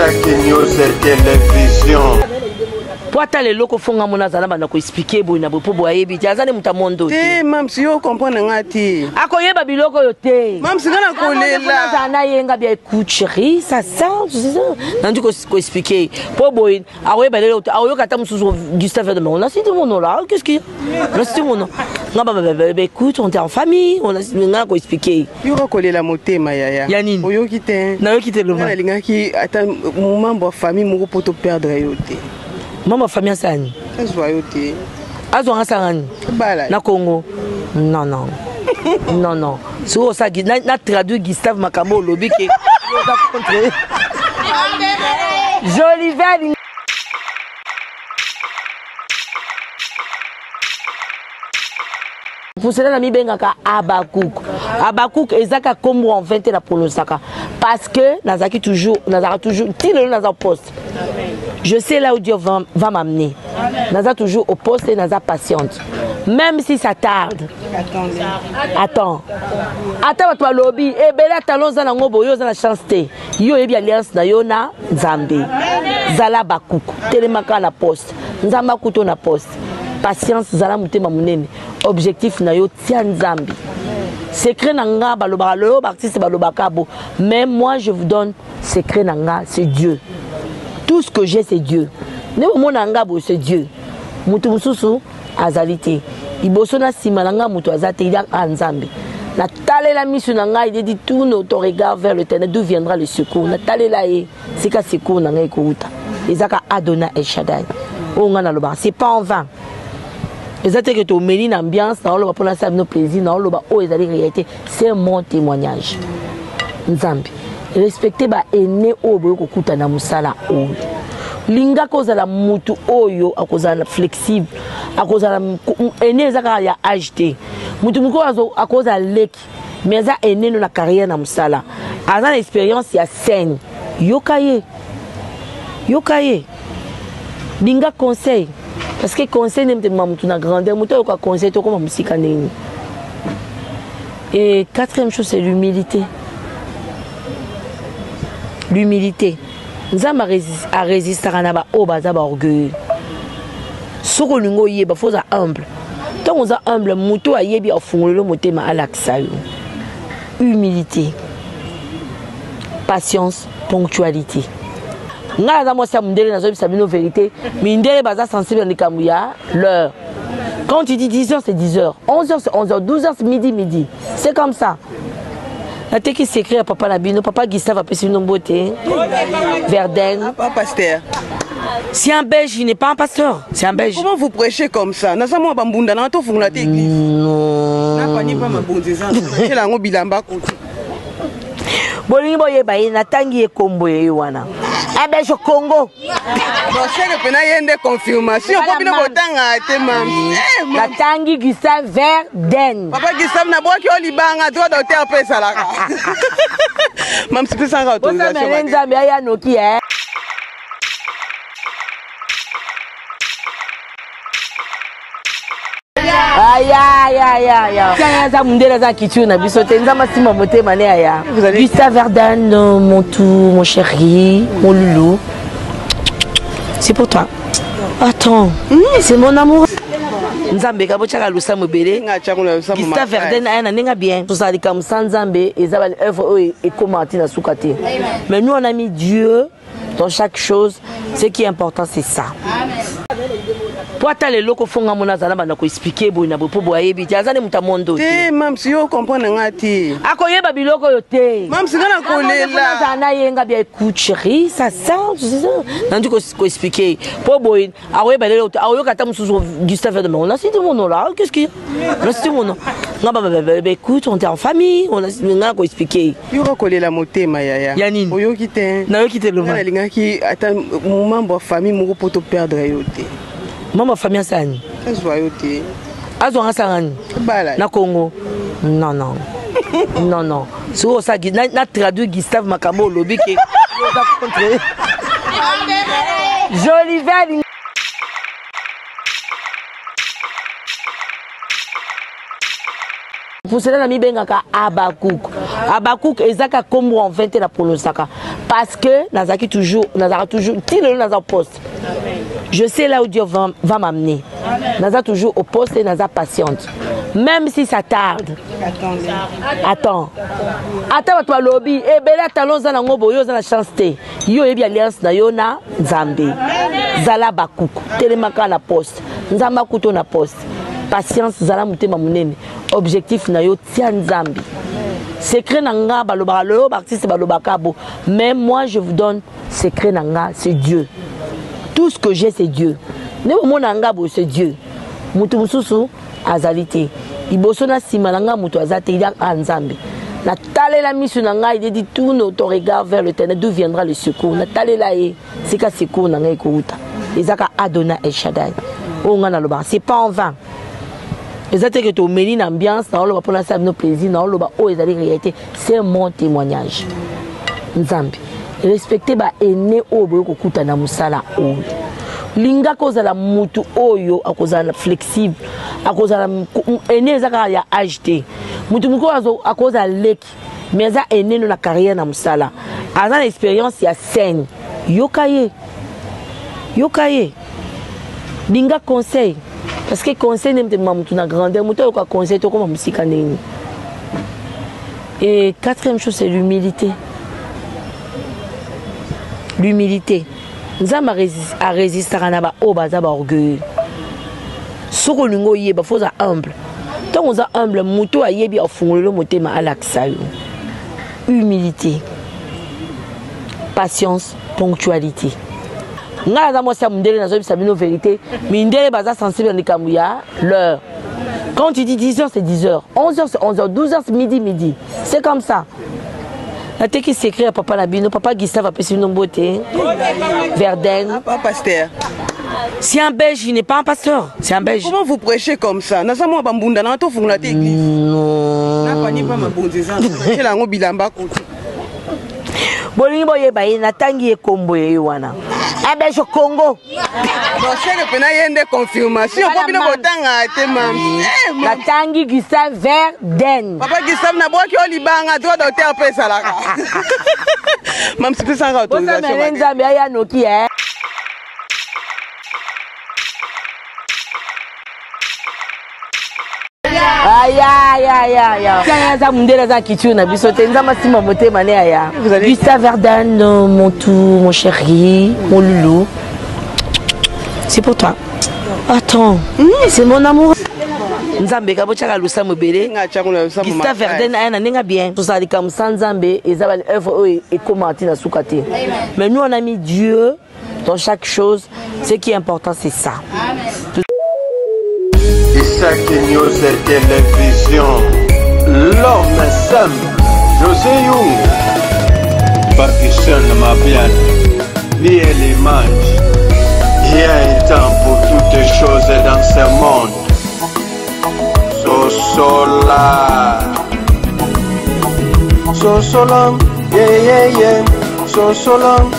News Télévision. Po ata le loko fonga mona zana bana ko expliquer boy na bopo boye biti azane mutamondo te mam si yo comprendre ngati akoyeba biloko yo te mam singana kolela zana yenga bien écoute chérie ça nandi ko expliquer po boy akoyeba le akoyoka ta mususu Gustave de on a cité mon nom là qu'est-ce qu'il on a cité mon nom ngaba écoute on est en famille on a ngana ko expliquer yo ko kolela motema yaya yanini oyoki te na yoki te loma na lingaki ata membre de famille moko poto perdre yo te maman famille sani azoyote azonga sangani na Congo non non non non so ça na traduit Gustave Makambo lobi ke joli vert pour cela nami bengaka Abakouk ezaka kombo en 20 la pronosaka parce que nazaki toujours tile naza poste. Je sais là où Dieu va m'amener. Naza toujours au poste et naza patiente. Même si ça tarde. Attends. Attends toi lobby et bela talon za nango boyo za na chance te. Yo ebi alliance na yo na Nzambe. Zala Bakouk. Telemaka na poste. Nzamba kuto na poste. Patience zala mutema munene. Objectif na yo tia Nzambe. Secret nanga balobaka lo artiste balobaka bo. Mais moi je vous donne secret nanga, c'est Dieu. Tout ce que j'ai c'est Dieu. Ne mon nanga bo c'est Dieu. Mutu mususu azalité. Iboso na simalanga mutu azate ida Nzambe. Na talela misu nanga il dit tourne ton regard vers le Éternel d'où viendra le secours. Na talela e c'est ka secours nanga ekuta. Ezaka Adonai El Shaddai. Onga na loba, c'est pas en vain. Exactement que tu mets une ambiance, on va prendre ça nos plaisirs, on va oh ils réalité, c'est mon témoignage. Nzambi, respecter ba ene obo ko kuta na musala o. Linga koza la mutu oyo akoza la flexible, akoza la ene zaka ya agité. Mutu muko akoza leki, mais za ene no na carrière na musala. Azana expérience ya scène. Yokaye. Linga conseil. Parce que conseil n'est pas na grandeur, muto ko conseil to comme musika nini. Et quatrième chose c'est l'humilité. L'humilité. Nzamba a résisté à naba obaza ba orgueil. Soko lingo yeba faut être humble. Tant on est humble, muto a yebi a fungolo motema alaksa yo. Humilité. Patience, ponctualité. Nga moi ça mundele na zo bisa bino vérité, mindele baza sensible ni kamuya l'heure. Quand tu dis 10h c'est 10h, 11h c'est 11h, 12h c'est midi. C'est comme ça. La teki secret à papa Nabino, papa Gustave a passé une beauté. Verden. Papa pasteur. C'est un belge, il n'est pas un pasteur, c'est un belge. Comment vous prêchez comme ça? Na samo bambunda na to fungula te église. Non. Na pani pas ma bondeza. C'est la ngo bilamba koti. Bolingi boye baye na tangi e kombo ye wana. Belge Congo. Bon, c'est que pena yende confirmation pour bino botanga te mam. La tangi Gustave Verden. Papa Gustave na boki olibanga toi docteur pesa la. Mam c'est ça la autorisation. Bosa Nzambe aya noki eh. Aya. Tiens, ça mundela za kitu na biso te nzamba sima motema ne aya. Gustave Verden, mon tout, mon chéri, mon loulou. C'est pour toi. Attends, c'est mon amour. Nzambe ka bochaka lusa mobele. Gustave Verden aya na nenga bien. Tout ça comme Nzambe et ça va œuvre et commenter na sukate. Mais nous on a mis Dieu dans chaque chose. Ce qui est important c'est ça. Po ata le loko fonga mona zana bana ko expliquer boy na bopo boye biti azane mutamondo te mam si yo comprendre ngati akoyeba biloko yo te mam singana kolela zana yenga bien écoute chérie ça nandi ko expliquer po boy akoyeba le akoyoka ta mususu Gustave de on a cité mon nom là qu'est-ce qu'il on a cité mon nom ngaba écoute on est en famille on a ngana ko expliquer yo ko kolela motema yaya yanini oyoki te na yoki te loma na lingaki ata membre de famille moko poto perdre yo te. Maman famille sani azoyote azonga sangani na Congo non non non non so ça na traduit Gustave Makambo lobi ke joli vert. Pour cela nami bengaka Abakouk Abakouk ezaka kombo en 20 na pronosaka parce que nazaki toujours ti le naza poste. Je sais là où Dieu va m'amener. Naza toujours au poste et naza patiente. Même si ça tarde. Attends toi lobby et bela talon za na ngobo yo za na chance te. Yo yebi alliance na yo na Nzambe. Zala Bakouk telemaka na poste. Nzamba kuto na poste. Patience zala mutema munene. Objectif na yo tia Nzambe. Secret nanga balobaka lo artiste balobaka bo. Mais moi je vous donne secret nanga, c'est Dieu. Tout ce que j'ai c'est Dieu. Ne mo nanga bo c'est Dieu. Mutu mususu azalité. Iboso na sima nanga mutu azate ida Nzambe. Na talela misu nanga il dit tourne ton regard vers l'Éternel d'où viendra le secours. Na talela e c'est ka secours nanga ekuta. Ezaka Adonai El Shaddai. O ngana loba c'est pas en vain. Exactement que tu mets une ambiance, pour lancer nos plaisirs, réalité. C'est mon témoignage. Nzambi, respectez ba ene obo kokuta na musala o. Linga koza la mutu oyo akoza la flexible, akoza la ene zaka ya agité. Mutu muko akoza leki, mais za ene no na carrière na musala. Azana expérience ya scène. Yokaye. Linga conseil. Parce que conseil n'est pas ma grandeur, mon conseil est comme musique. Et quatrième chose, c'est l'humilité. L'humilité. Nous avons à résister à l'orgueil. Ce que nous avons, il faut être humble. Tant qu'on est humble, nous avons humilité, patience, ponctualité. Nga za mosa mundele na zobi sabino vérité mindele baza sensible ni kamuya l'heure. Quand tu dis 10h c'est 10h, 11h c'est 11h, 12h c'est midi. C'est comme ça. La teki s'écrit à papa Nabino, papa Gustave a passé une beauté. Verden. Papa pasteur. Si un belge, il n'est pas un pasteur, c'est un belge. Comment vous prêchez comme ça? N'a samo bambunda na to fungla te église. Non. Na pani pas ma bondeza. C'est la ngo bilamba côté. Bolingi boye baye natangi ekombo ye wana. Belge Congo. Bon, c'est que pena yende confirmation. Pour bien botanga te mam. Natangi Gustave Verden. Papa Gustave na boki olibanga droit d'auteur pesa la. Mam c'est ça ra autorisation. Vous savez Nzambe ya noki eh. Aya. Ça mundela za kitu na biso te nzamba sima moté mané aya. Gustave Verden, mon tout, mon chéri, mon loulou. C'est pour toi. Attends, c'est mon amour. Nzambe ka bochaka lusa mobele. Gustave Verden aya na nenga bien. Tout ça dit comme sans Nzambe et ça va œuvre et commenter na soukate. Mais nous on a mis Dieu dans chaque chose. Ce qui est important c'est ça. Isaac News Télévision, l'homme simple, José Young, Parkinson Mabian, lié l'image. Il y a un temps pour toutes les choses dans ce monde. So solam, yeah, so solam,